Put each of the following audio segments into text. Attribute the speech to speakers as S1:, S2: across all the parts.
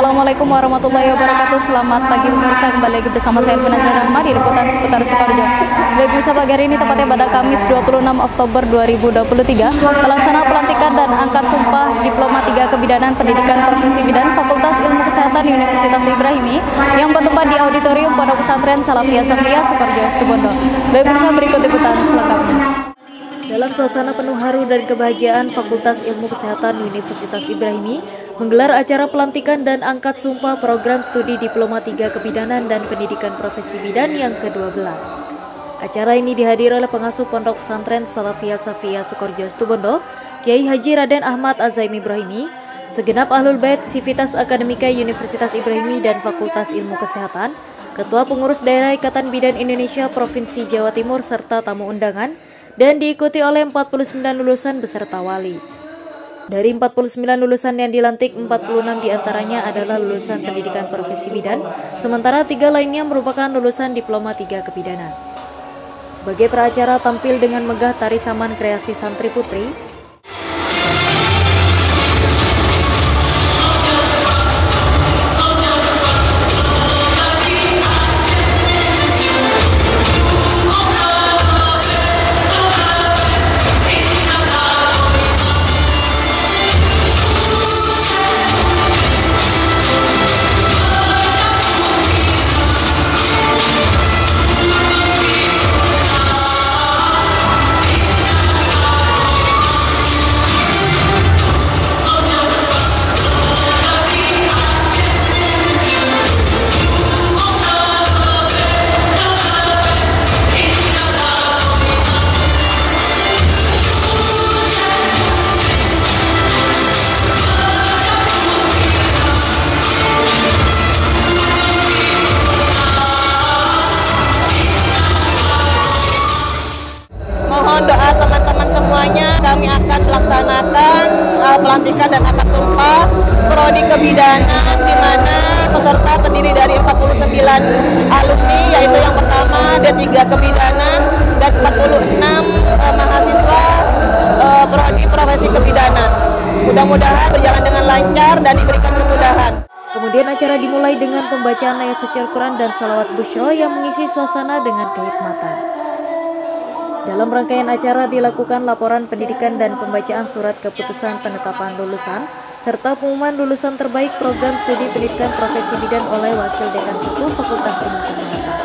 S1: Assalamualaikum warahmatullahi wabarakatuh. Selamat pagi pemirsa, kembali lagi bersama saya Nazar Rahma di liputan seputar Sukoharjo. Baik pemirsa, pagi hari ini tepatnya pada Kamis 26 Oktober 2023, pelaksana pelantikan dan angkat sumpah Diploma 3 Kebidanan Pendidikan Profesi Bidan Fakultas Ilmu Kesehatan Universitas Ibrahimi yang bertempat di auditorium Pondok Pesantren Salafiyah Safiyah Sukoharjo, Situbondo. Baik pemirsa, berikut liputan selengkapnya. Dalam suasana penuh haru dan kebahagiaan, Fakultas Ilmu Kesehatan Universitas Ibrahimi menggelar acara pelantikan dan angkat sumpah program studi Diploma 3 Kebidanan dan Pendidikan Profesi Bidan yang ke-12. Acara ini dihadiri oleh pengasuh Pondok Pesantren Salafiyah Safiyah Sukoharjo, Situbondo, Kiai Haji Raden Ahmad Azaim Ibrahimi, segenap Ahlul Bait Sivitas Akademika Universitas Ibrahimi dan Fakultas Ilmu Kesehatan, Ketua Pengurus Daerah Ikatan Bidan Indonesia Provinsi Jawa Timur, serta tamu undangan, dan diikuti oleh 49 lulusan beserta wali. Dari 49 lulusan yang dilantik, 46 diantaranya adalah lulusan pendidikan profesi bidan, sementara 3 lainnya merupakan lulusan Diploma 3 Kebidanan. Sebagai peracara tampil dengan megah tari saman kreasi santri putri,
S2: mohon doa teman-teman semuanya. Kami akan melaksanakan pelantikan dan akad sumpah prodi kebidanan, di mana peserta terdiri dari 49 alumni, yaitu yang pertama D3 Kebidanan dan 46 mahasiswa prodi profesi kebidanan. Mudah-mudahan berjalan dengan lancar dan diberikan kemudahan.
S1: Kemudian acara dimulai dengan pembacaan ayat suci Al-Quran dan salawat busyra yang mengisi suasana dengan kehikmatan. Dalam rangkaian acara dilakukan laporan pendidikan dan pembacaan surat keputusan penetapan lulusan, serta pengumuman lulusan terbaik program studi pendidikan profesi bidan oleh Wakil Dekan 1 Fakultas Ilmu Kesehatan.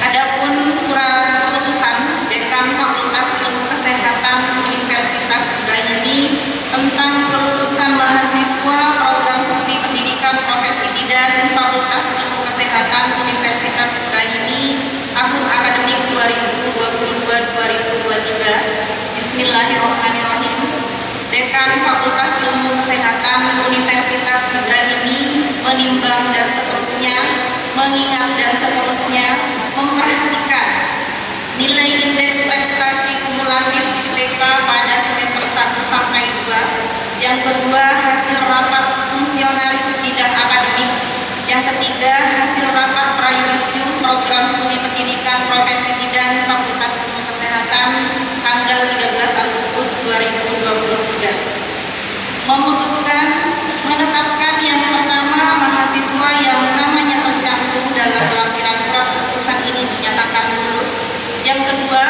S3: Adapun surat keputusan Dekan Fakultas Ilmu Kesehatan Universitas Ibrahimi tentang kelulusan mahasiswa program studi pendidikan profesi bidan Fakultas Ilmu Kesehatan Universitas Ibrahimi tahun akademik 2022-2023. Bismillahirrahmanirrahim. Dekan Fakultas Ilmu Kesehatan Universitas Ibrahimi menimbang dan seterusnya, mengingat dan seterusnya, memperhatikan nilai indeks prestasi kumulatif IPK pada semester 1 sampai 2, yang kedua hasil rapat fungsionaris bidang akademik, yang ketiga hasil rapat prayurisium program studi pendidikan profesi bidan Fakultas Ilmu Kesehatan tanggal 13 Agustus 2023. Memutuskan menetapkan yang pertama, mahasiswa yang namanya tercantum dalam lampiran surat keputusan ini dinyatakan lulus. Yang kedua,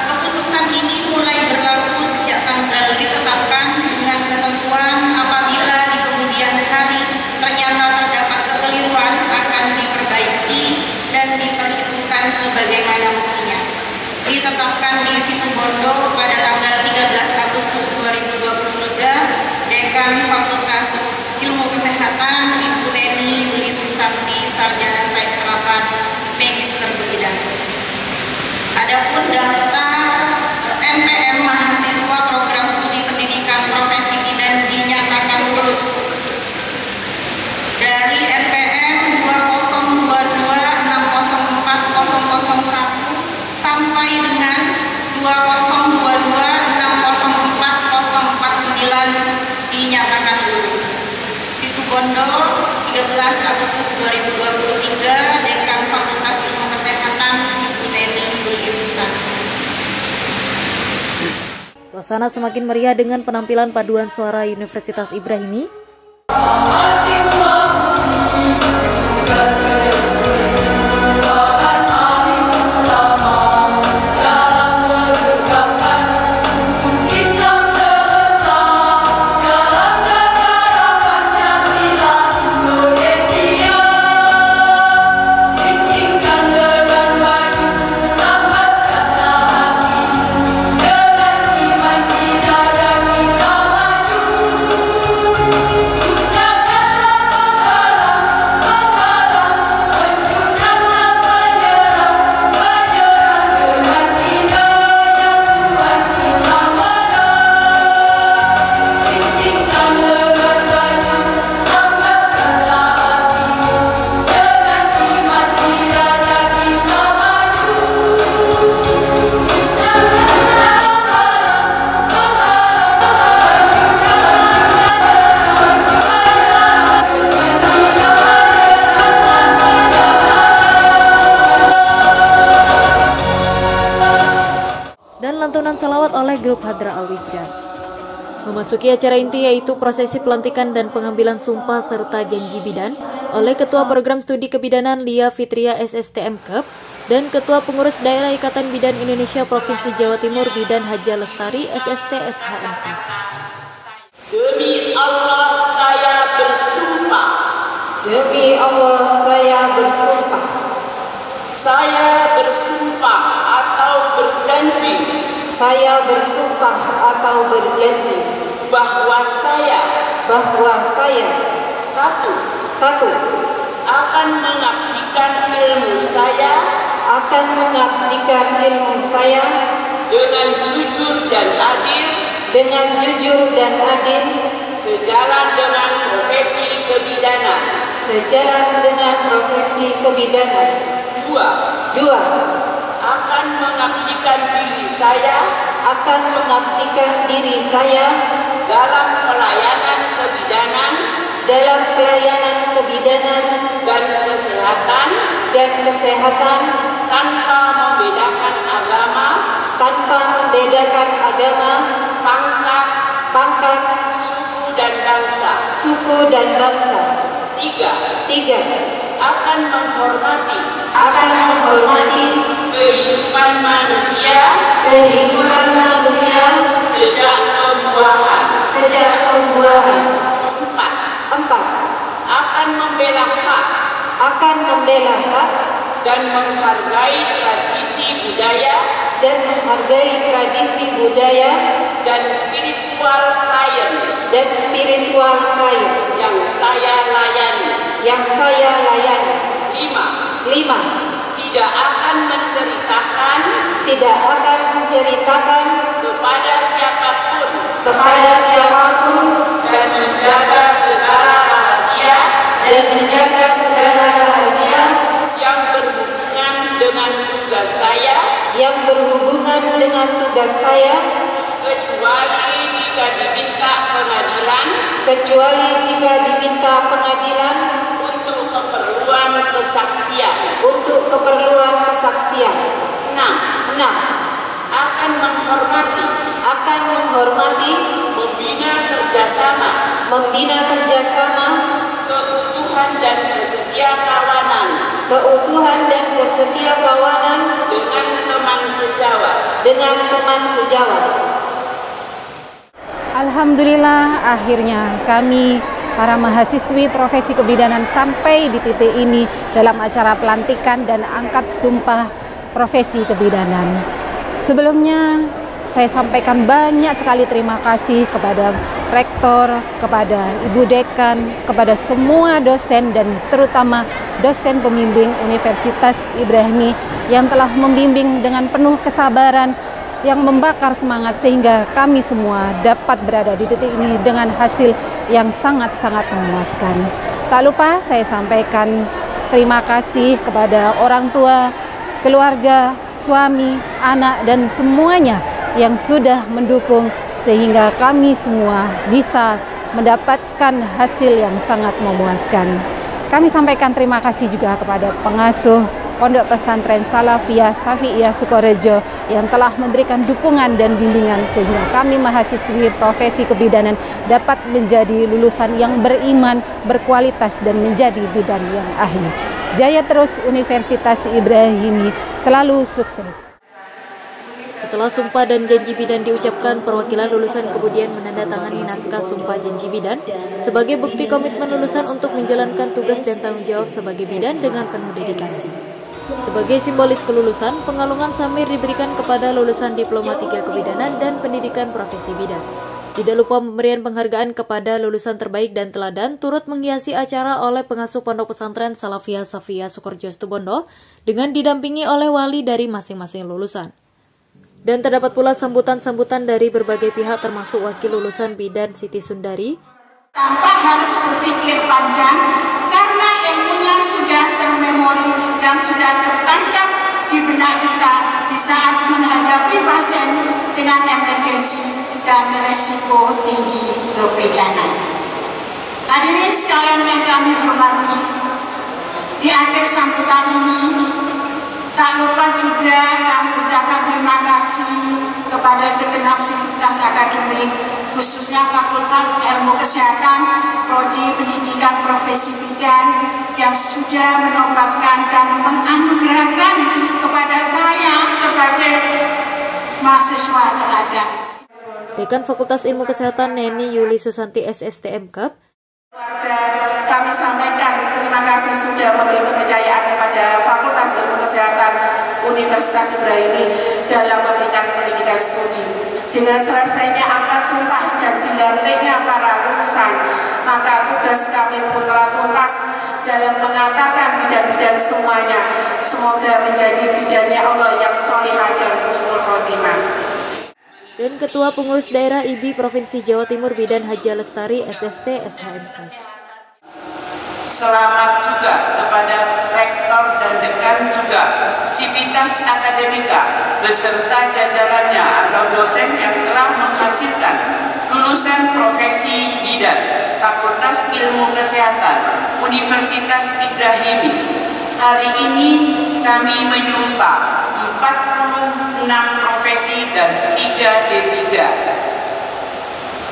S3: keputusan ini mulai berlaku sejak tanggal ditetapkan dengan ketentuan apabila di kemudian hari ternyata terdapat kekeliruan akan diperbaiki dan diperhitungkan sebagaimana mestinya. Ditetapkan di Situbondo pada tanggal 13 Agustus 2023, Dekan Fakultas Ilmu Kesehatan Ibu Neni Yuli Susanti, Sarjana Sains Terapan, Magister Kebidanan. Adapun daftar NPM mahasiswa program studi pendidikan profesi bidan dinyatakan lulus dari NPM 2022-604-001 sampai dengan 2022-604-049 dinyatakan lulus. Situbondo 13 Agustus 2023, Dekan Fakultas Ilmu Kesehatan Ibu Neni Yuli Susanti.
S1: Suasana semakin meriah dengan penampilan paduan suara Universitas Ibrahimi Lantunan salawat oleh grup Hadra Al-Wijdan. Memasuki acara inti yaitu prosesi pelantikan dan pengambilan sumpah serta janji bidan oleh Ketua Program Studi Kebidanan Lia Fitria SSTM Kep dan Ketua Pengurus Daerah Ikatan Bidan Indonesia Provinsi Jawa Timur Bidan Haja Lestari SST SHMK.
S4: Demi Allah saya bersumpah.
S5: Demi Allah saya bersumpah.
S4: Saya bersumpah atau berjanji.
S5: Saya bersumpah atau berjanji
S4: bahwa saya
S5: satu
S4: akan mengabdikan ilmu saya dengan jujur dan adil sejalan dengan profesi kebidanan. Dua, akan mengabdikan diri saya dalam pelayanan kebidanan dan kesehatan tanpa membedakan agama, pangkat, suku dan bangsa. Tiga, akan menghormati kehidupan manusia sejak pembuahan. Empat, akan membela hak dan menghargai tradisi budaya dan spiritual klien yang saya layani. Lima, tidak akan menceritakan kepada siapapun dan menjaga segala rahasia yang berhubungan dengan tugas saya kecuali jika diminta pengadilan untuk keperluan kesaksian. 6. Akan menghormati membina kerjasama keutuhan dan kesetiakawanan dengan teman sejawat.
S6: Alhamdulillah, akhirnya kami para mahasiswi profesi kebidanan sampai di titik ini dalam acara pelantikan dan angkat sumpah profesi kebidanan. Sebelumnya saya sampaikan banyak sekali terima kasih kepada rektor, kepada ibu dekan, kepada semua dosen dan terutama dosen pembimbing Universitas Ibrahimi yang telah membimbing dengan penuh kesabaran, yang membakar semangat sehingga kami semua dapat berada di titik ini dengan hasil yang sangat-sangat memuaskan. Tak lupa saya sampaikan terima kasih kepada orang tua, keluarga, suami, anak dan semuanya yang sudah mendukung sehingga kami semua bisa mendapatkan hasil yang sangat memuaskan. Kami sampaikan terima kasih juga kepada pengasuh Pondok Pesantren Salafiyah Syafi'iyah Sukorejo yang telah memberikan dukungan dan bimbingan sehingga kami mahasiswi profesi kebidanan dapat menjadi lulusan yang beriman, berkualitas dan menjadi bidan yang ahli. Jaya terus Universitas Ibrahimi, selalu sukses.
S1: Setelah sumpah dan janji bidan diucapkan, perwakilan lulusan kemudian menandatangani naskah sumpah janji bidan sebagai bukti komitmen lulusan untuk menjalankan tugas dan tanggung jawab sebagai bidan dengan penuh dedikasi. Sebagai simbolis kelulusan, pengalungan samir diberikan kepada lulusan Diploma 3 Kebidanan dan Pendidikan Profesi Bidan. Tidak lupa pemberian penghargaan kepada lulusan terbaik dan teladan turut menghiasi acara oleh pengasuh Pondok Pesantren Salafiyah Syafi'iyah Sukorejo Situbondo dengan didampingi oleh wali dari masing-masing lulusan. Dan terdapat pula sambutan-sambutan dari berbagai pihak termasuk wakil lulusan bidan Siti Sundari.
S7: Tanpa harus berpikir panjang karena ilmunya sudah termemori dan sudah tertancap di benak kita di saat menghadapi pasien dengan emergensi dan resiko tinggi kebidanan. Hadirin sekalian yang kami hormati, di akhir sambutan ini tak lupa juga kami ucapkan terima kasih kepada segenap sivitas akademik, khususnya Fakultas Ilmu Kesehatan, Prodi Pendidikan Profesi Bidan yang sudah menobatkan dan menganugerahkan kepada saya sebagai mahasiswa teladan.
S1: Dekan Fakultas Ilmu Kesehatan Neni Yuli Susanti SSTMK.
S7: Kami sampaikan terima kasih sudah memberi kepercayaan kepada Fakultas Ilmu Kesehatan Universitas Ibrahimi dalam memberikan pendidikan studi. Dengan selesainya akad sumpah dan dilantiknya para lulusan, maka tugas kami pun telah tuntas dalam mengantarkan bidan-bidan semuanya. Semoga menjadi bidannya Allah yang solihah dan husnul khotimah.
S1: Dan Ketua Pengurus Daerah IBI Provinsi Jawa Timur Bidan Haja Lestari SST SHMK.
S8: Selamat juga kepada rektor dan dekan juga Sivitas Akademika beserta jajarannya atau dosen yang telah menghasilkan lulusan profesi bidan Fakultas Ilmu Kesehatan Universitas Ibrahimi. Hari ini kami menyumpah 46 profesi dan 3 D3.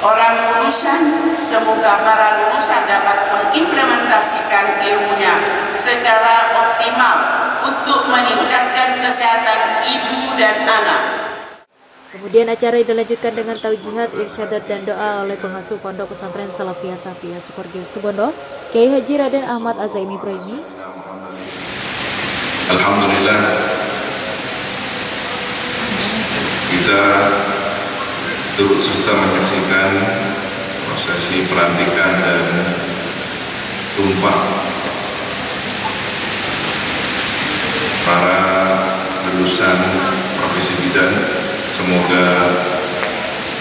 S8: Orang lulusan, semoga para lulusan dapat mengimplementasikan ilmunya secara optimal untuk meningkatkan kesehatan ibu dan anak.
S1: Kemudian acara dilanjutkan dengan taujihat, irsyadat dan doa oleh pengasuh Pondok Pesantren Salafiyah Syafi'iyah Sukorejo Situbondo, Kiai Haji Raden Ahmad Azaimi Ibrahimi.
S9: Alhamdulillah, kita turut serta menyaksikan prosesi pelantikan dan sumpah para lulusan profesi bidan. Semoga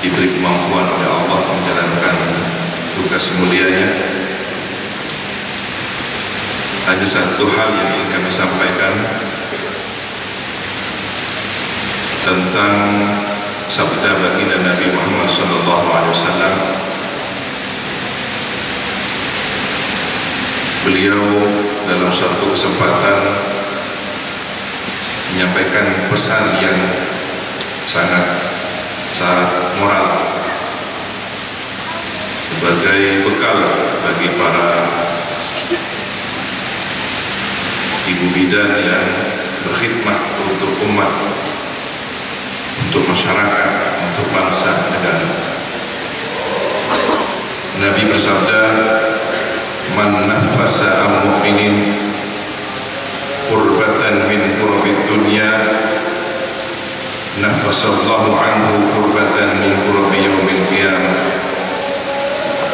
S9: diberi kemampuan oleh Allah menjalankan tugas mulianya. Hanya satu hal yang ingin kami sampaikan tentang sabda baginda Nabi Muhammad SAW. Beliau dalam suatu kesempatan menyampaikan pesan yang sangat moral sebagai bekal bagi para ibu bidan yang berkhidmat untuk umat, untuk masyarakat, untuk bangsa negara. Nabi bersabda, "Man nafasa am mu'minin qurbatan min qurabid dunya, nafasallahu anhu qurbatan min qurabi yaumil qiyamah.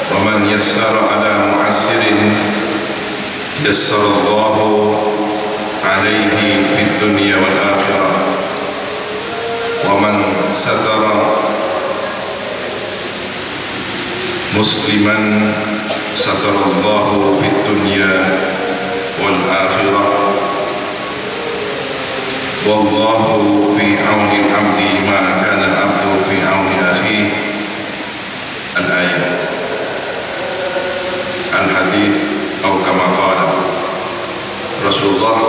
S9: Wa man yassara ala mu'assirin yassarallahu alaihi fid dunya wal akhirah. Wa man satara musliman satarallahu fid dunya wal akhirah. Wallahu fi auni al-abdi ma kana al-abdu fi auni akhihi." Al-ayat. Al-hadith atau kama qala Rasulullah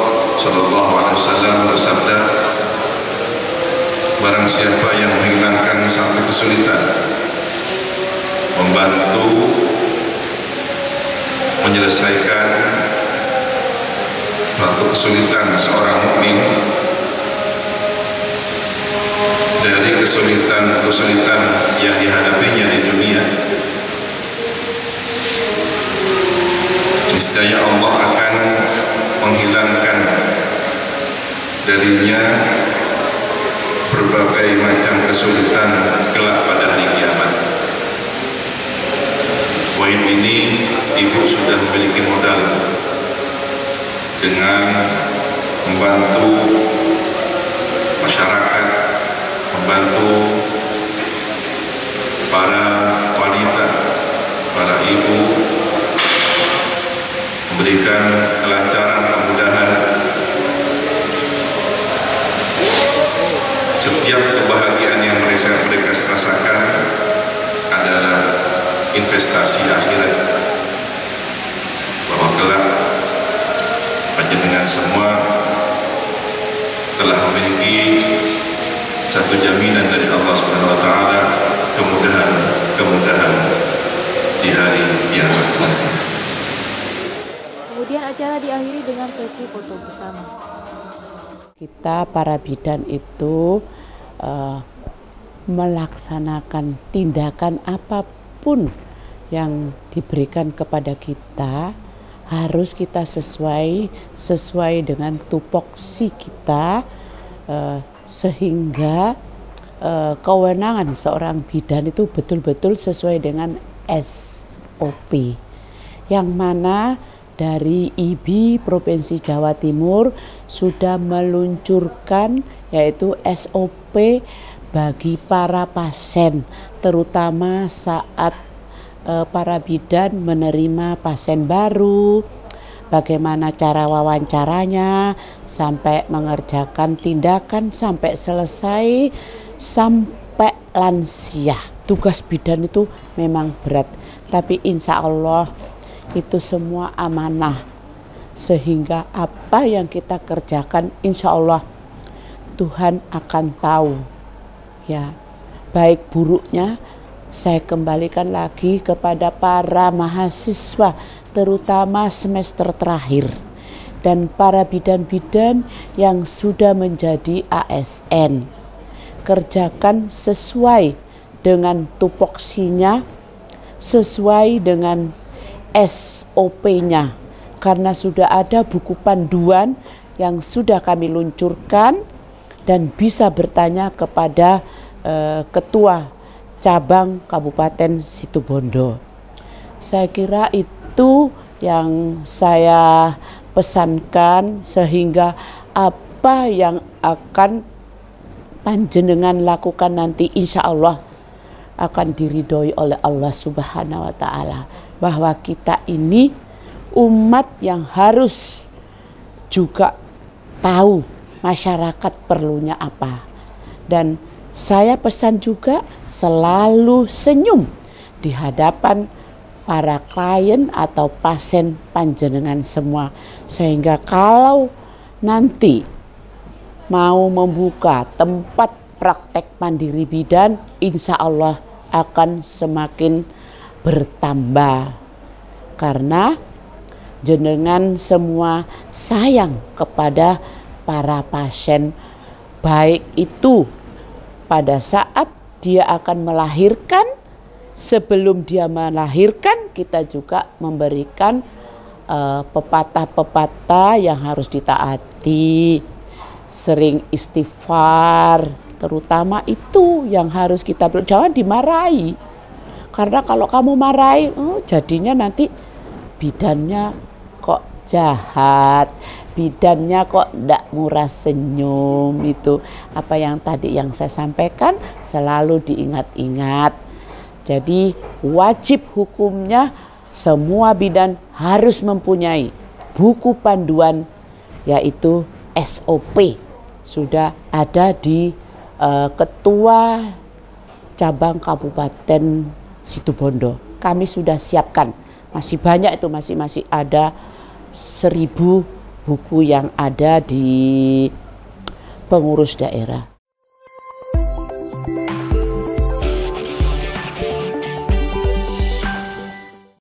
S9: Sallallahu Alaihi Wasallam bersabda, barang siapa yang menghilangkan satu kesulitan, membantu menyelesaikan suatu kesulitan seorang mukmin dari kesulitan-kesulitan yang dihadapinya di dunia, niscaya Allah akan menghilangkan darinya berbagai macam kesulitan kelak pada hari kiamat. Poin ini ibu sudah memiliki modal dengan membantu masyarakat, membantu para wanita, para ibu, memberikan kelancaran, kemudahan. Setiap kebahagiaan yang mereka rasakan adalah investasi akhirat, bahwa kelak panjenengan semua telah memiliki satu jaminan dari Allah Subhanahu wa taala, kemudahan di hari kiamat nanti.
S1: Kemudian acara diakhiri dengan sesi foto bersama.
S10: Kita para bidan itu melaksanakan tindakan apapun yang diberikan kepada kita harus kita sesuai dengan tupoksi kita, sehingga kewenangan seorang bidan itu betul-betul sesuai dengan SOP, yang mana dari IBI Provinsi Jawa Timur sudah meluncurkan yaitu SOP bagi para pasien, terutama saat para bidan menerima pasien baru, bagaimana cara wawancaranya sampai mengerjakan tindakan sampai selesai sampai lansia. Tugas bidan itu memang berat, tapi insya Allah itu semua amanah, sehingga apa yang kita kerjakan insya Allah Tuhan akan tahu ya. Baik buruknya saya kembalikan lagi kepada para mahasiswa, terutama semester terakhir, dan para bidan-bidan yang sudah menjadi ASN. Kerjakan sesuai dengan tupoksinya, sesuai dengan SOP-nya, karena sudah ada buku panduan yang sudah kami luncurkan dan bisa bertanya kepada ketua cabang Kabupaten Situbondo. Saya kira itu yang saya pesankan, sehingga apa yang akan panjenengan lakukan nanti insya Allah akan diridhoi oleh Allah Subhanahu wa Ta'ala, bahwa kita ini umat yang harus juga tahu masyarakat perlunya apa. Dan saya pesan juga selalu senyum di hadapan para klien atau pasien panjenengan semua, sehingga kalau nanti mau membuka tempat praktek mandiri bidan, insya Allah akan semakin bertambah, karena jenengan semua sayang kepada para pasien, baik itu pada saat dia akan melahirkan, sebelum dia melahirkan kita juga memberikan pepatah-pepatah yang harus ditaati, sering istighfar, terutama itu yang harus kita, jangan dimarahi, karena kalau kamu marahi jadinya nanti bidannya kok jahat, bidannya kok ndak murah senyum. Itu apa yang tadi yang saya sampaikan selalu diingat-ingat. Jadi wajib hukumnya semua bidan harus mempunyai buku panduan yaitu SOP, sudah ada di ketua cabang Kabupaten Situbondo. Kami sudah siapkan, masih banyak itu, masih ada 1.000 buku yang ada di pengurus daerah.